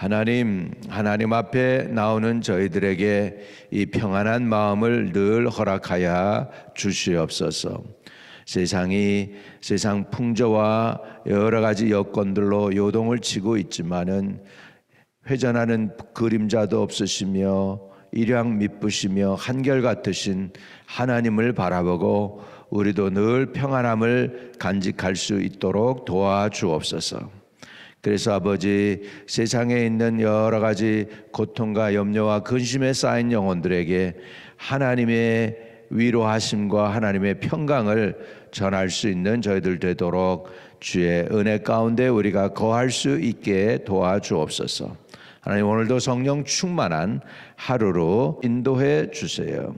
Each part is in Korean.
하나님 앞에 나오는 저희들에게 이 평안한 마음을 늘 허락하여 주시옵소서. 세상 풍조와 여러 가지 여건들로 요동을 치고 있지만은 회전하는 그림자도 없으시며 일양 미쁘시며 한결같으신 하나님을 바라보고 우리도 늘 평안함을 간직할 수 있도록 도와주옵소서. 그래서 아버지, 세상에 있는 여러 가지 고통과 염려와 근심에 쌓인 영혼들에게 하나님의 위로하심과 하나님의 평강을 전할 수 있는 저희들 되도록 주의 은혜 가운데 우리가 거할 수 있게 도와주옵소서. 하나님, 오늘도 성령 충만한 하루로 인도해 주세요.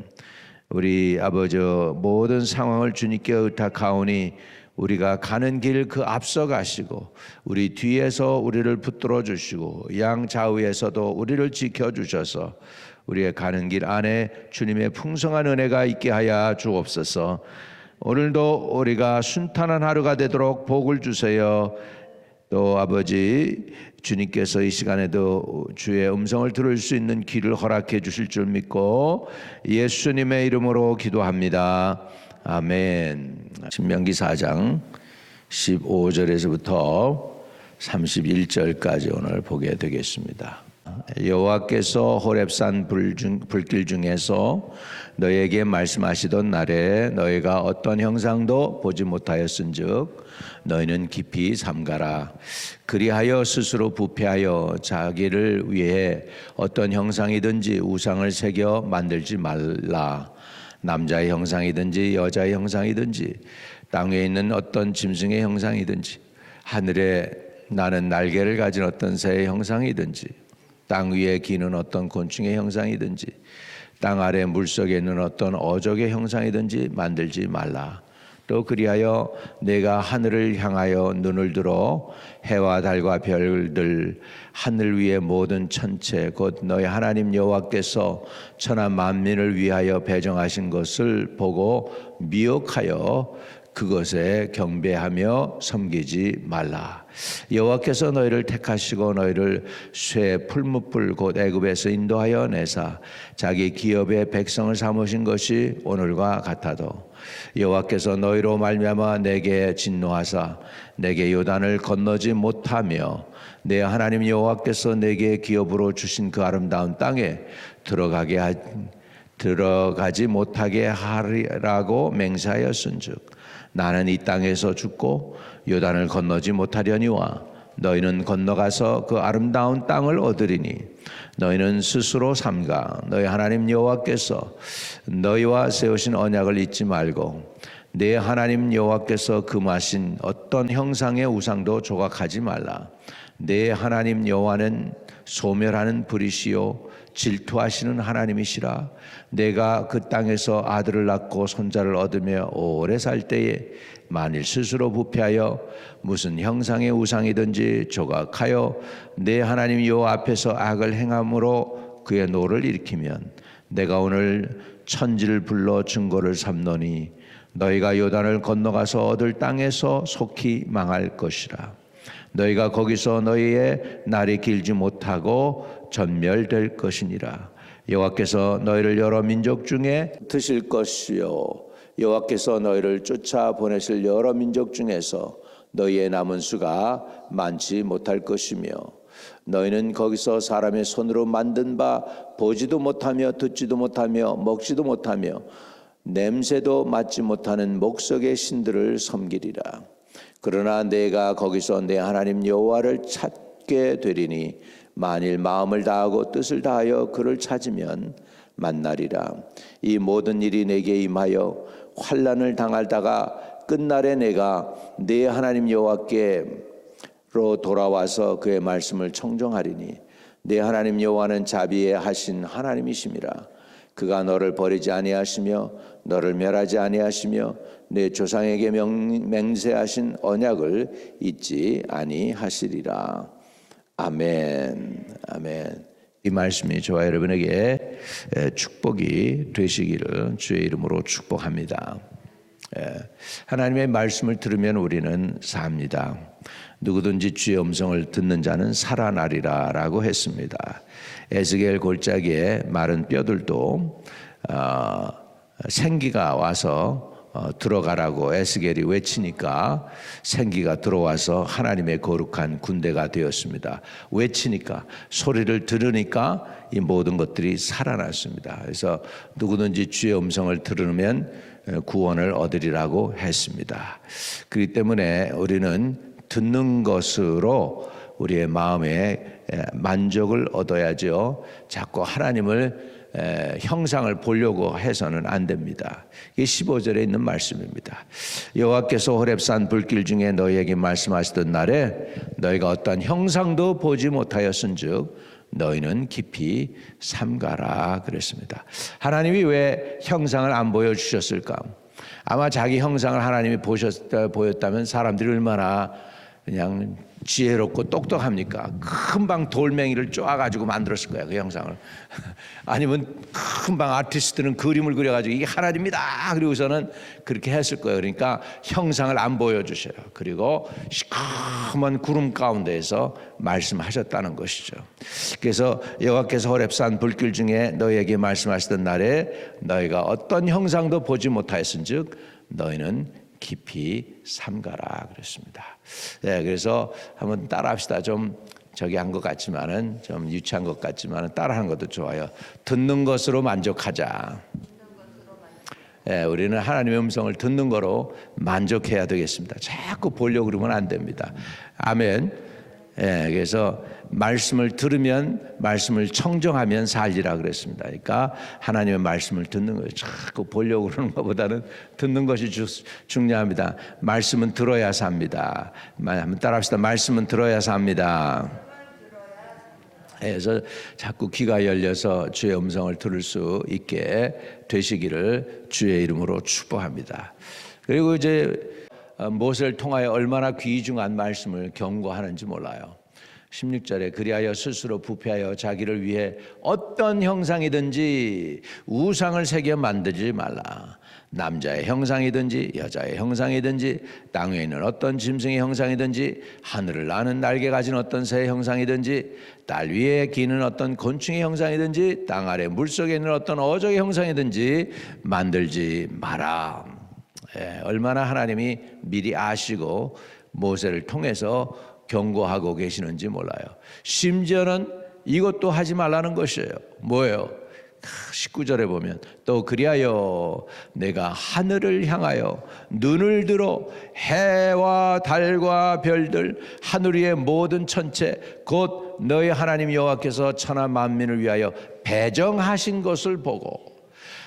우리 아버지, 모든 상황을 주님께 의탁하오니 우리가 가는 길 그 앞서 가시고 우리 뒤에서 우리를 붙들어 주시고 양 좌우에서도 우리를 지켜 주셔서 우리의 가는 길 안에 주님의 풍성한 은혜가 있게 하여 주옵소서. 오늘도 우리가 순탄한 하루가 되도록 복을 주세요. 또 아버지, 주님께서 이 시간에도 주의 음성을 들을 수 있는 길을 허락해 주실 줄 믿고 예수님의 이름으로 기도합니다. 아멘. 신명기 4장 15절에서부터 31절까지 오늘 보게 되겠습니다. 여호와께서 호렙산 불길 중에서 너에게 말씀하시던 날에 너희가 어떤 형상도 보지 못하였은즉 너희는 깊이 삼가라. 그리하여 스스로 부패하여 자기를 위해 어떤 형상이든지 우상을 새겨 만들지 말라. 남자의 형상이든지 여자의 형상이든지 땅 위에 있는 어떤 짐승의 형상이든지 하늘에 나는 날개를 가진 어떤 새의 형상이든지 땅 위에 기는 어떤 곤충의 형상이든지 땅 아래 물속에 있는 어떤 어족의 형상이든지 만들지 말라. 또 그리하여 내가 하늘을 향하여 눈을 들어 해와 달과 별들 하늘 위의 모든 천체 곧 너희 하나님 여호와께서 천하 만민을 위하여 배정하신 것을 보고 미혹하여 그것에 경배하며 섬기지 말라. 여호와께서 너희를 택하시고 너희를 쇠 풀무불 곧 애굽에서 인도하여 내사 자기 기업의 백성을 삼으신 것이 오늘과 같아도 여호와께서 너희로 말미암아 내게 진노하사 내게 요단을 건너지 못하며 내 하나님 여호와께서 내게 기업으로 주신 그 아름다운 땅에 들어가지 못하게 하리라고 맹세하였은즉 나는 이 땅에서 죽고 요단을 건너지 못하려니와 너희는 건너가서 그 아름다운 땅을 얻으리니 너희는 스스로 삼가 너희 하나님 여호와께서 너희와 세우신 언약을 잊지 말고 내 하나님 여호와께서 금하신 어떤 형상의 우상도 조각하지 말라. 내 하나님 여호와는 소멸하는 불이시요 질투하시는 하나님이시라. 내가 그 땅에서 아들을 낳고 손자를 얻으며 오래 살 때에 만일 스스로 부패하여 무슨 형상의 우상이든지 조각하여 내 하나님 여호와 앞에서 악을 행함으로 그의 노를 일으키면 내가 오늘 천지를 불러 증거를 삼노니 너희가 요단을 건너가서 얻을 땅에서 속히 망할 것이라. 너희가 거기서 너희의 날이 길지 못하고 전멸될 것이니라. 여호와께서 너희를 여러 민족 중에 드실 것이요 여호와께서 너희를 쫓아 보내실 여러 민족 중에서 너희의 남은 수가 많지 못할 것이며 너희는 거기서 사람의 손으로 만든 바 보지도 못하며 듣지도 못하며 먹지도 못하며 냄새도 맡지 못하는 목석의 신들을 섬기리라. 그러나 내가 거기서 내 하나님 여호와를 찾게 되리니 만일 마음을 다하고 뜻을 다하여 그를 찾으면 만나리라. 이 모든 일이 내게 임하여 환난을 당하다가 끝날에 내가 내 하나님 여호와께로 돌아와서 그의 말씀을 청종하리니 내 하나님 여호와는 자비하신 하나님이심이라. 그가 너를 버리지 아니하시며 너를 멸하지 아니하시며 내 조상에게 맹세하신 언약을 잊지 아니하시리라. 아멘. 아멘. 이 말씀이 저와 여러분에게 축복이 되시기를 주의 이름으로 축복합니다. 하나님의 말씀을 들으면 우리는 삽니다. 누구든지 주의 음성을 듣는 자는 살아나리라 라고 했습니다. 에스겔 골짜기에 마른 뼈들도 생기가 와서 들어가라고 에스겔이 외치니까 생기가 들어와서 하나님의 거룩한 군대가 되었습니다. 외치니까, 소리를 들으니까 이 모든 것들이 살아났습니다. 그래서 누구든지 주의 음성을 들으면 구원을 얻으리라고 했습니다. 그렇기 때문에 우리는 듣는 것으로 우리의 마음에 만족을 얻어야죠. 자꾸 하나님을 형상을 보려고 해서는 안 됩니다. 이게 15절에 있는 말씀입니다. 여호와께서 호렙산 불길 중에 너희에게 말씀하시던 날에 너희가 어떠한 형상도 보지 못하였은즉 너희는 깊이 삼가라 그랬습니다. 하나님이 왜 형상을 안 보여주셨을까? 아마 자기 형상을 하나님이 보였다면 사람들이 얼마나 그냥 지혜롭고 똑똑합니까? 금방 돌멩이를 쪼아가지고 만들었을 거야, 그 형상을. 아니면 금방 아티스트는 그림을 그려가지고 이게 하나님이다 그리고서는 그렇게 했을 거예요. 그러니까 형상을 안 보여주셔요. 그리고 시커먼 구름 가운데에서 말씀하셨다는 것이죠. 그래서 여호와께서 호렙산 불길 중에 너희에게 말씀하시던 날에 너희가 어떤 형상도 보지 못하였은즉 너희는 깊이 삼가라 그랬습니다. 네, 그래서 한번 따라합시다. 좀 저기 한 것 같지만은 좀 유치한 것 같지만은 따라하는 것도 좋아요. 듣는 것으로 만족하자. 네, 우리는 하나님의 음성을 듣는 거로 만족해야 되겠습니다. 자꾸 보려고 그러면 안 됩니다. 아멘. 예, 그래서 말씀을 들으면 말씀을 청정하면 살리라 그랬습니다. 그러니까 하나님의 말씀을 듣는 거예요. 자꾸 보려고 그러는 것보다는 듣는 것이 중요합니다. 말씀은 들어야 삽니다. 한번 따라합시다. 말씀은 들어야 삽니다. 그래서 자꾸 귀가 열려서 주의 음성을 들을 수 있게 되시기를 주의 이름으로 축복합니다. 그리고 이제 모세를 통하여 얼마나 귀중한 말씀을 경고하는지 몰라요. 16절에 그리하여 스스로 부패하여 자기를 위해 어떤 형상이든지 우상을 새겨 만들지 말라. 남자의 형상이든지 여자의 형상이든지 땅 위에 있는 어떤 짐승의 형상이든지 하늘을 나는 날개 가진 어떤 새의 형상이든지 딸 위에 기는 어떤 곤충의 형상이든지 땅 아래 물속에 있는 어떤 어종의 형상이든지 만들지 마라. 얼마나 하나님이 미리 아시고 모세를 통해서 경고하고 계시는지 몰라요. 심지어는 이것도 하지 말라는 것이에요. 뭐예요? 19절에 보면 또 그리하여 내가 하늘을 향하여 눈을 들어 해와 달과 별들 하늘 위의 모든 천체 곧 너희 하나님 여호와께서 천하 만민을 위하여 배정하신 것을 보고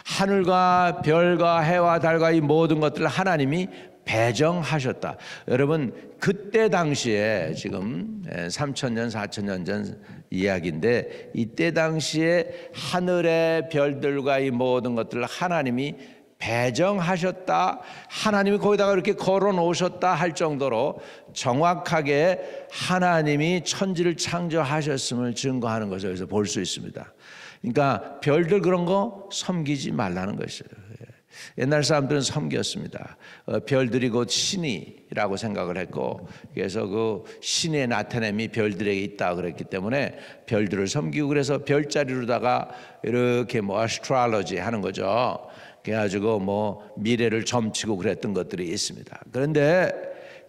하늘과 별과 해와 달과 이 모든 것들을 하나님이 배정하셨다. 여러분 그때 당시에 지금 3,000년 4,000년 전 이야기인데 이때 당시에 하늘의 별들과 이 모든 것들을 하나님이 배정하셨다. 하나님이 거기다가 이렇게 걸어 놓으셨다 할 정도로 정확하게 하나님이 천지를 창조하셨음을 증거하는 것을 여기서 볼 수 있습니다. 그러니까 별들 그런 거 섬기지 말라는 것이에요. 옛날 사람들은 섬겼습니다. 별들이 곧 신이라고 생각을 했고 그래서 그 신의 나타남이 별들에게 있다 그랬기 때문에 별들을 섬기고 그래서 별자리로다가 이렇게 뭐 아스트롤로지 하는 거죠. 그래가지고 뭐 미래를 점치고 그랬던 것들이 있습니다. 그런데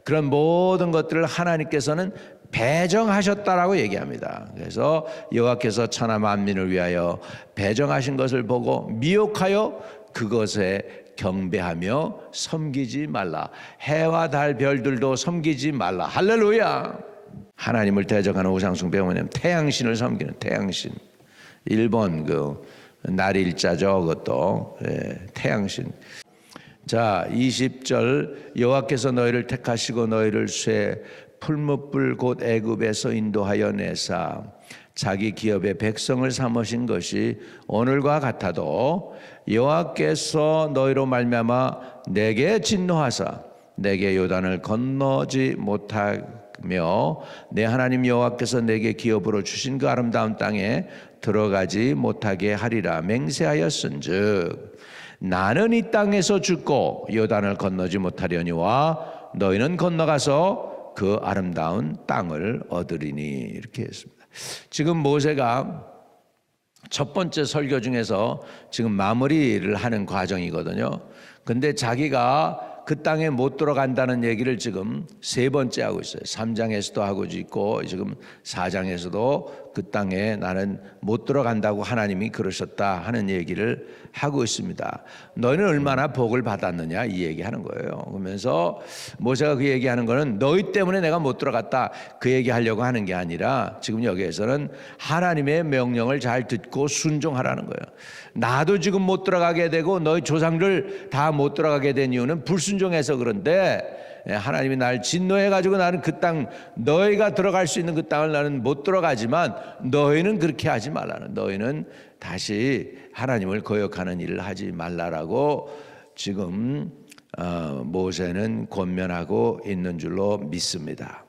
그런 모든 것들을 하나님께서는 배정하셨다라고 얘기합니다. 그래서 여호와께서 천하 만민을 위하여 배정하신 것을 보고 미혹하여 그것에 경배하며 섬기지 말라. 해와 달 별들도 섬기지 말라. 할렐루야. 하나님을 대적하는 우상숭배 뭐냐면 태양신을 섬기는 태양신. 일본 그 날일자죠. 그것도 태양신. 자 20절 여호와께서 너희를 택하시고 너희를 쇠 풀무불 곧 애굽에서 인도하여 내사 자기 기업의 백성을 삼으신 것이 오늘과 같아도 여호와께서 너희로 말미암아 내게 진노하사 내게 요단을 건너지 못하며 내 하나님 여호와께서 내게 기업으로 주신 그 아름다운 땅에 들어가지 못하게 하리라 맹세하였은즉 나는 이 땅에서 죽고 요단을 건너지 못하려니와 너희는 건너가서 그 아름다운 땅을 얻으리니. 이렇게 했습니다. 지금 모세가 첫 번째 설교 중에서 지금 마무리를 하는 과정이거든요. 근데 자기가 그 땅에 못 들어간다는 얘기를 지금 세 번째 하고 있어요. 3장에서도 하고 있고 지금 4장에서도 그 땅에 나는 못 들어간다고 하나님이 그러셨다 하는 얘기를 하고 있습니다. 너희는 얼마나 복을 받았느냐 이 얘기하는 거예요. 그러면서 모세가 그 얘기하는 거는 너희 때문에 내가 못 들어갔다 그 얘기하려고 하는 게 아니라 지금 여기에서는 하나님의 명령을 잘 듣고 순종하라는 거예요. 나도 지금 못 들어가게 되고 너희 조상들 다 못 들어가게 된 이유는 불순종해서 그런데 하나님이 날 진노해가지고 나는 그 땅 너희가 들어갈 수 있는 그 땅을 나는 못 들어가지만 너희는 그렇게 하지 말라는, 너희는 다시 하나님을 거역하는 일을 하지 말라라고 지금 모세는 권면하고 있는 줄로 믿습니다.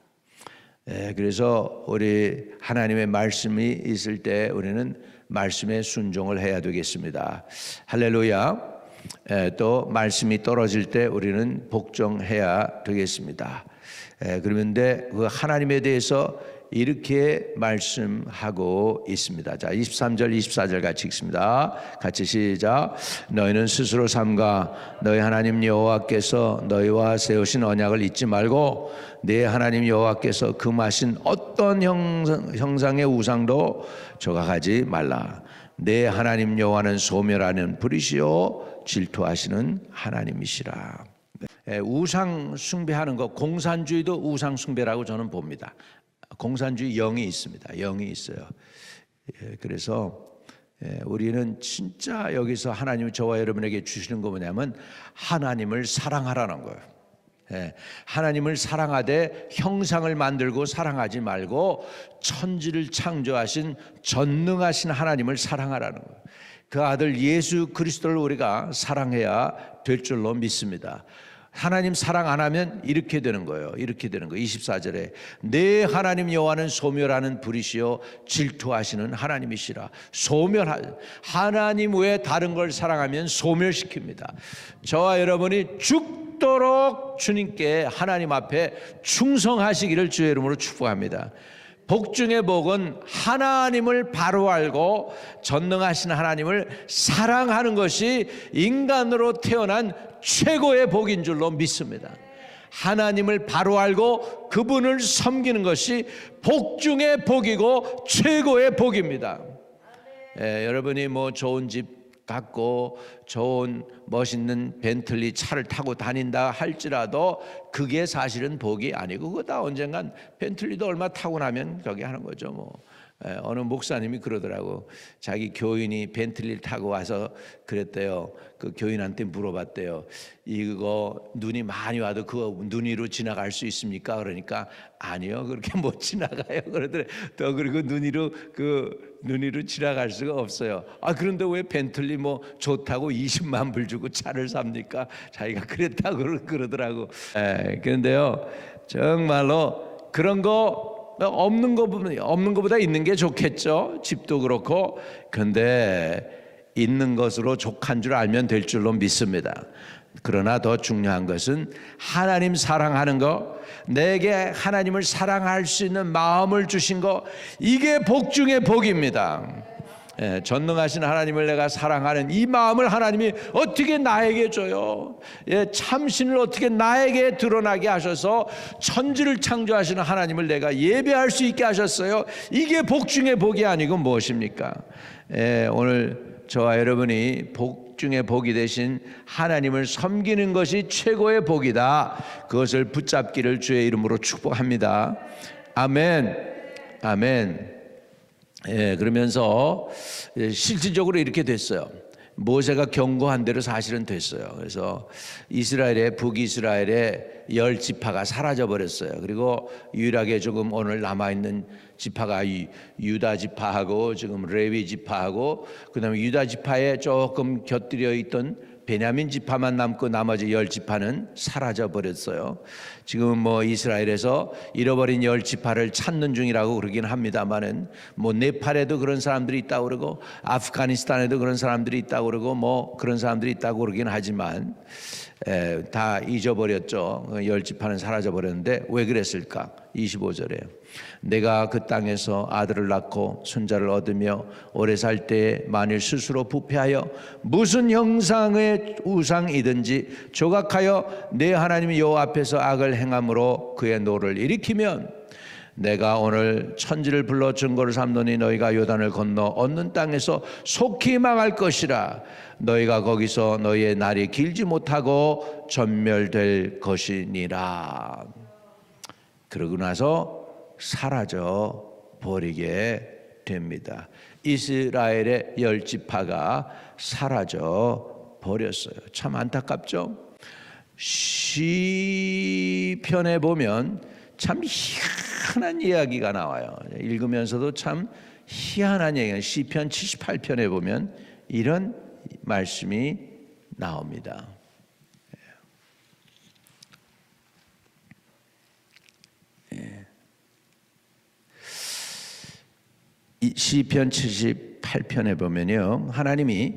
그래서 우리 하나님의 말씀이 있을 때 우리는 말씀에 순종을 해야 되겠습니다. 할렐루야. 또 말씀이 떨어질 때 우리는 복종해야 되겠습니다. 그런데 그 하나님에 대해서 이렇게 말씀하고 있습니다. 자, 23절 24절 같이 읽습니다. 같이 시작. 너희는 스스로 삼가 너희 하나님 여호와께서 너희와 세우신 언약을 잊지 말고 네 하나님 여호와께서 금하신 어떤 형상의 우상도 조각하지 말라. 내 하나님 여호와는 소멸하는 불이시요 질투하시는 하나님이시라. 우상 숭배하는 것, 공산주의도 우상 숭배라고 저는 봅니다. 공산주의 영이 있습니다. 영이 있어요. 그래서 우리는 진짜 여기서 하나님이 저와 여러분에게 주시는 거 뭐냐면 하나님을 사랑하라는 거예요. 하나님을 사랑하되 형상을 만들고 사랑하지 말고 천지를 창조하신 전능하신 하나님을 사랑하라는 거예요. 그 아들 예수 그리스도를 우리가 사랑해야 될 줄로 믿습니다. 하나님 사랑 안 하면 이렇게 되는 거예요. 이렇게 되는 거예요. 24절에 내 하나님 여호와는 소멸하는 불이시요 질투하시는 하나님이시라. 하나님 외에 다른 걸 사랑하면 소멸시킵니다. 저와 여러분이 죽도록 주님께 하나님 앞에 충성하시기를 주의 이름으로 축복합니다. 복 중의 복은 하나님을 바로 알고 전능하신 하나님을 사랑하는 것이 인간으로 태어난 최고의 복인 줄로 믿습니다. 하나님을 바로 알고 그분을 섬기는 것이 복 중의 복이고 최고의 복입니다. 여러분이 뭐 좋은 집 갖고 좋은 멋있는 벤틀리 차를 타고 다닌다 할지라도 그게 사실은 복이 아니고 그거 다 언젠간 벤틀리도 얼마 타고 나면 저기 하는 거죠. 뭐 어느 목사님이 그러더라고. 자기 교인이 벤틀리를 타고 와서 그랬대요. 그 교인한테 물어봤대요. 이거 눈이 많이 와도 그거 눈 위로 지나갈 수 있습니까? 그러니까 아니요, 그렇게 못 지나가요. 그러더래. 또 그리고 눈 위로 지나갈 수가 없어요. 아, 그런데 왜 벤틀리 뭐 좋다고 20만 불 주고 차를 삽니까? 자기가 그랬다고 그러더라고. 그런데요, 정말로 그런 거 없는 것보다 있는 게 좋겠죠. 집도 그렇고. 근데 있는 것으로 족한 줄 알면 될 줄로 믿습니다. 그러나 더 중요한 것은 하나님 사랑하는 거, 내게 하나님을 사랑할 수 있는 마음을 주신 거, 이게 복 중의 복입니다. 전능하신 하나님을 내가 사랑하는 이 마음을 하나님이 어떻게 나에게 줘요? 참신을 어떻게 나에게 드러나게 하셔서 천지를 창조하시는 하나님을 내가 예배할 수 있게 하셨어요. 이게 복 중의 복이 아니고 무엇입니까? 오늘 저와 여러분이 복 중의 복이 되신 하나님을 섬기는 것이 최고의 복이다. 그것을 붙잡기를 주의 이름으로 축복합니다. 아멘. 아멘. 그러면서 실질적으로 이렇게 됐어요. 모세가 경고한 대로 사실은 됐어요. 그래서 이스라엘의 북이스라엘의 열 지파가 사라져 버렸어요. 그리고 유일하게 조금 오늘 남아 있는 지파가 유다 지파하고 지금 레위 지파하고 그다음에 유다 지파에 조금 곁들여 있던 베냐민 지파만 남고 나머지 열 지파는 사라져 버렸어요. 지금 뭐 이스라엘에서 잃어버린 열 지파를 찾는 중이라고 그러긴 합니다만은 뭐 네팔에도 그런 사람들이 있다고 그러고 아프가니스탄에도 그런 사람들이 있다고 그러고 뭐 그런 사람들이 있다고 그러긴 하지만 다 잊어버렸죠. 열 지파는 사라져 버렸는데 왜 그랬을까? 25절에 내가 그 땅에서 아들을 낳고 손자를 얻으며 오래 살 때에 만일 스스로 부패하여 무슨 형상의 우상이든지 조각하여 내 하나님 여호와 앞에서 악을 행함으로 그의 노를 일으키면 내가 오늘 천지를 불러 증거를 삼노니 너희가 요단을 건너 얻는 땅에서 속히 망할 것이라. 너희가 거기서 너희의 날이 길지 못하고 전멸될 것이니라. 그러고 나서 사라져 버리게 됩니다. 이스라엘의 열 지파가 사라져 버렸어요. 참 안타깝죠? 시편에 보면 참 희한한 이야기가 나와요. 읽으면서도 참 희한한 얘기예요. 시편 78편에 보면 이런 말씀이 나옵니다. 시편 78편에 보면요, 하나님이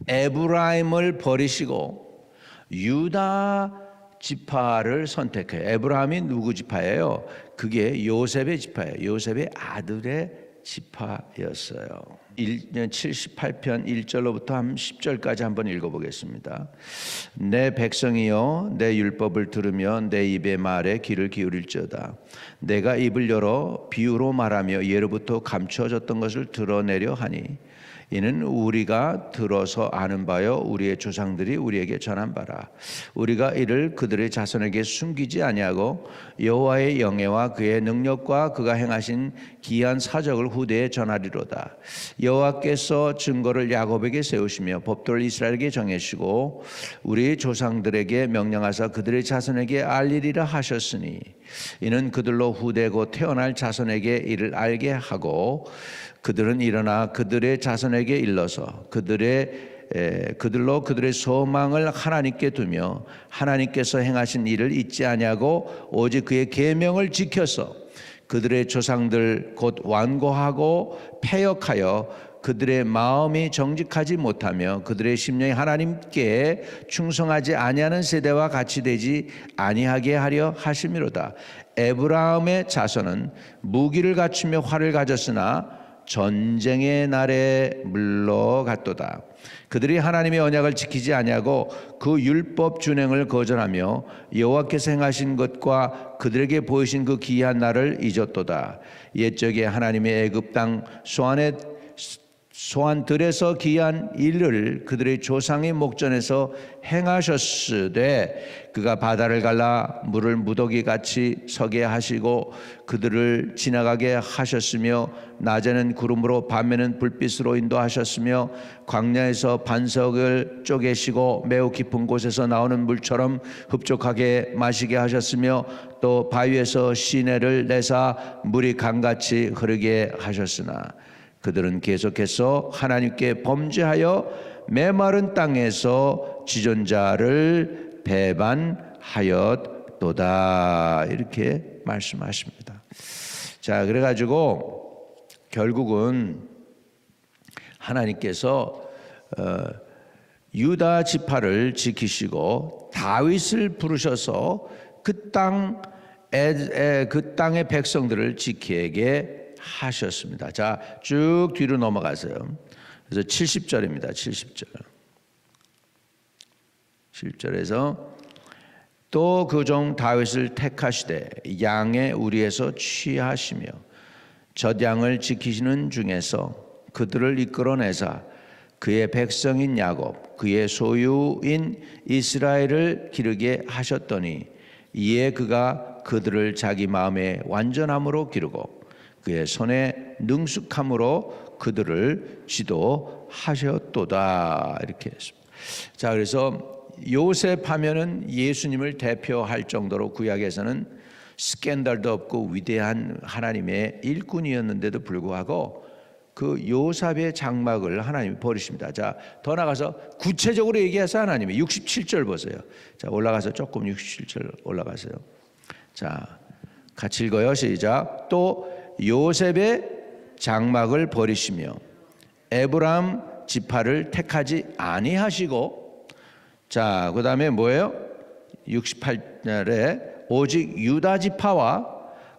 에브라임을 버리시고 유다 지파를 선택해요. 에브라임이 누구 지파예요? 그게 요셉의 지파예요. 요셉의 아들의 지파였어요. 78편 1절로부터 한 10절까지 한번 읽어보겠습니다. 내 백성이여 내 율법을 들으며 내 입의 말에 귀를 기울일지어다. 내가 입을 열어 비유로 말하며 예로부터 감추어졌던 것을 드러내려 하니 이는 우리가 들어서 아는 바요 우리의 조상들이 우리에게 전한 바라. 우리가 이를 그들의 자손에게 숨기지 아니하고 여호와의 영예와 그의 능력과 그가 행하신 기이한 사적을 후대에 전하리로다. 여호와께서 증거를 야곱에게 세우시며 법도를 이스라엘에게 정하시고 우리 조상들에게 명령하사 그들의 자손에게 알리리라 하셨으니 이는 그들로 후대고 태어날 자손에게 이를 알게 하고 그들은 일어나 그들의 자손에게 일러서 그들로 그들의 소망을 하나님께 두며 하나님께서 행하신 일을 잊지 아니하고 오직 그의 계명을 지켜서 그들의 조상들 곧 완고하고 패역하여 그들의 마음이 정직하지 못하며 그들의 심령이 하나님께 충성하지 아니하는 세대와 같이 되지 아니하게 하려 하심이로다. 에브라임의 자손은 무기를 갖추며 활을 가졌으나 전쟁의 날에 물러갔도다. 그들이 하나님의 언약을 지키지 아니하고 그 율법 준행을 거절하며 여호와께서 행하신 것과 그들에게 보이신 그 기이한 날을 잊었도다. 옛적에 하나님의 애굽 땅 소안들에서 기이한 일을 그들의 조상의 목전에서 행하셨으되 그가 바다를 갈라 물을 무더기같이 서게 하시고 그들을 지나가게 하셨으며 낮에는 구름으로 밤에는 불빛으로 인도하셨으며 광야에서 반석을 쪼개시고 매우 깊은 곳에서 나오는 물처럼 흡족하게 마시게 하셨으며 또 바위에서 시내를 내사 물이 강같이 흐르게 하셨으나 그들은 계속해서 하나님께 범죄하여 메마른 땅에서 지존자를 배반하였도다. 이렇게 말씀하십니다. 자, 그래가지고 결국은 하나님께서 유다 지파를 지키시고 다윗을 부르셔서 그 땅의 백성들을 지키게 하셨습니다. 자, 쭉 뒤로 넘어가세요. 그래서 70절입니다. 70절. 7절에서 또 그 종 다윗을 택하시되 양의 우리에서 취하시며 젖양을 지키시는 중에서 그들을 이끌어내사 그의 백성인 야곱 그의 소유인 이스라엘을 기르게 하셨더니 이에 그가 그들을 자기 마음의 완전함으로 기르고 그의 손에 능숙함으로 그들을 지도하셨도다. 이렇게 했습니다. 자, 그래서 요셉 하면은 예수님을 대표할 정도로 구약에서는 스캔들도 없고 위대한 하나님의 일꾼이었는데도 불구하고 그 요셉의 장막을 하나님이 버리십니다. 자, 더 나가서 구체적으로 얘기해서 하나님이 67절 보세요. 자, 올라가서 조금 67절 올라가세요. 자, 같이 읽어요. 시작. 또 요셉의 장막을 버리시며 에브라임 지파를 택하지 아니하시고, 자, 그 다음에 뭐예요? 68절에 오직 유다 지파와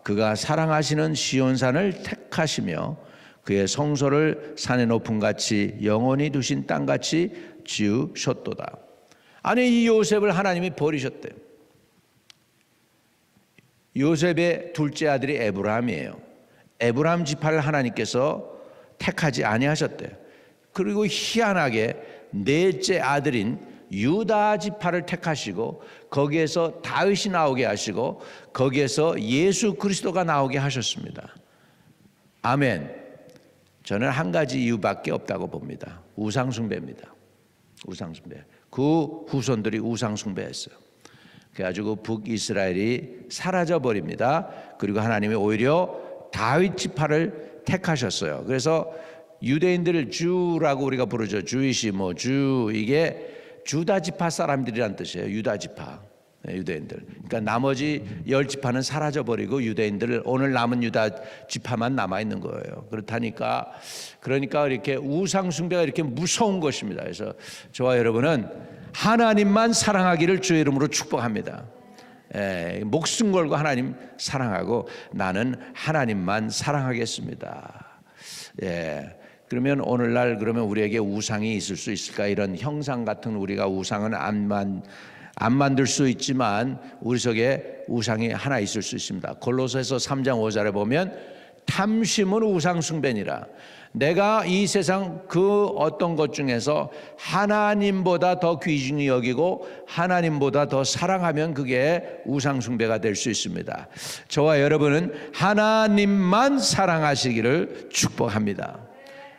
그가 사랑하시는 시온산을 택하시며 그의 성소를 산의 높음 같이 영원히 두신 땅 같이 지으셨도다. 아니, 이 요셉을 하나님이 버리셨대요. 요셉의 둘째 아들이 에브라임이에요. 에브라임 지파를 하나님께서 택하지 아니하셨대요. 그리고 희한하게 넷째 아들인 유다 지파를 택하시고 거기에서 다윗이 나오게 하시고 거기에서 예수 그리스도가 나오게 하셨습니다. 아멘. 저는 한 가지 이유밖에 없다고 봅니다. 우상숭배입니다. 우상숭배. 그 후손들이 우상숭배했어요. 그래가지고 북이스라엘이 사라져 버립니다. 그리고 하나님이 오히려 다윗 지파를 택하셨어요. 그래서 유대인들을 주라고 우리가 부르죠. 주이시 주, 이게 주다 지파 사람들이란 뜻이에요. 유다 지파, 유대인들. 그러니까 나머지 10지파는 사라져 버리고 유대인들, 오늘 남은 유다 지파만 남아 있는 거예요. 그러니까 이렇게 우상 숭배가 이렇게 무서운 것입니다. 그래서 저와 여러분은 하나님만 사랑하기를 주의 이름으로 축복합니다. 목숨 걸고 하나님 사랑하고 나는 하나님만 사랑하겠습니다. 그러면 오늘날 그러면 우리에게 우상이 있을 수 있을까? 이런 형상 같은 우리가 우상은 안 만들 수 있지만 우리 속에 우상이 하나 있을 수 있습니다. 골로새서 3장 5절에 보면 탐심은 우상 숭배니라. 내가 이 세상 그 어떤 것 중에서 하나님보다 더 귀중히 여기고 하나님보다 더 사랑하면 그게 우상 숭배가 될 수 있습니다. 저와 여러분은 하나님만 사랑하시기를 축복합니다.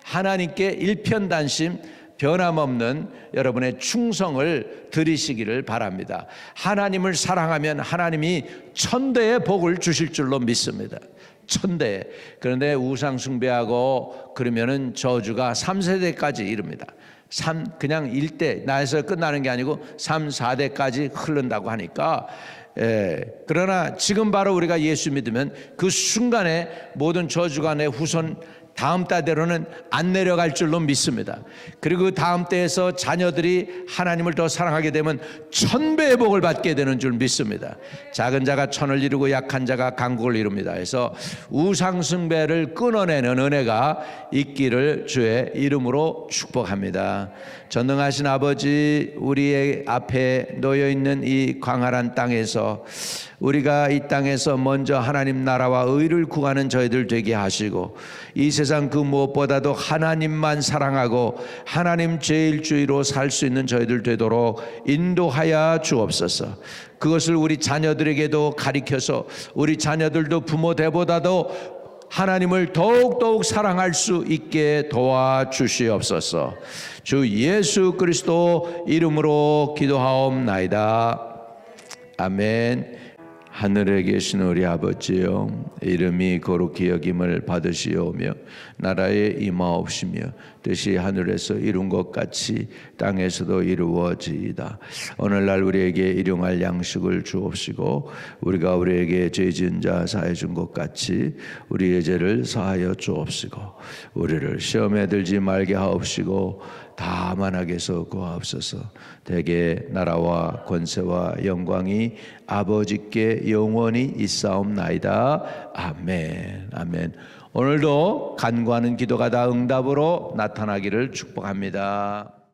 하나님께 일편단심 변함없는 여러분의 충성을 드리시기를 바랍니다. 하나님을 사랑하면 하나님이 천대의 복을 주실 줄로 믿습니다. 천대. 그런데 우상 숭배하고 그러면은 저주가 3세대까지 이릅니다. 그냥 1대 나에서 끝나는 게 아니고 3, 4대까지 흐른다고 하니까 그러나 지금 바로 우리가 예수 믿으면 그 순간에 모든 저주가 내 후손 다음 때대로는 안 내려갈 줄로 믿습니다. 그리고 그 다음 때에서 자녀들이 하나님을 더 사랑하게 되면 1000배의 복을 받게 되는 줄 믿습니다. 작은 자가 천을 이루고 약한 자가 강국을 이룹니다. 그래서 우상 숭배를 끊어내는 은혜가 있기를 주의 이름으로 축복합니다. 전능하신 아버지, 우리의 앞에 놓여있는 이 광활한 땅에서 우리가 이 땅에서 먼저 하나님 나라와 의를 구하는 저희들 되게 하시고 이 세상 그 무엇보다도 하나님만 사랑하고 하나님 제일주의로 살 수 있는 저희들 되도록 인도하여 주옵소서. 그것을 우리 자녀들에게도 가르쳐서 우리 자녀들도 부모 때보다도 하나님을 더욱더욱 사랑할 수 있게 도와주시옵소서. 주 예수 그리스도 이름으로 기도하옵나이다. 아멘. 하늘에 계신 우리 아버지여, 이름이 거룩히 여김을 받으시오며 나라에 임하옵시며 뜻이 하늘에서 이룬 것 같이 땅에서도 이루어지이다. 오늘날 우리에게 일용할 양식을 주옵시고 우리가 우리에게 죄 지은 자 사해 준 것 같이 우리의 죄를 사하여 주옵시고 우리를 시험에 들지 말게 하옵시고 다만 악에서 구하옵소서. 대개 나라와 권세와 영광이 아버지께 영원히 있사옵나이다. 아멘. 아멘. 오늘도 간구하는 기도가 다 응답으로 나타나기를 축복합니다.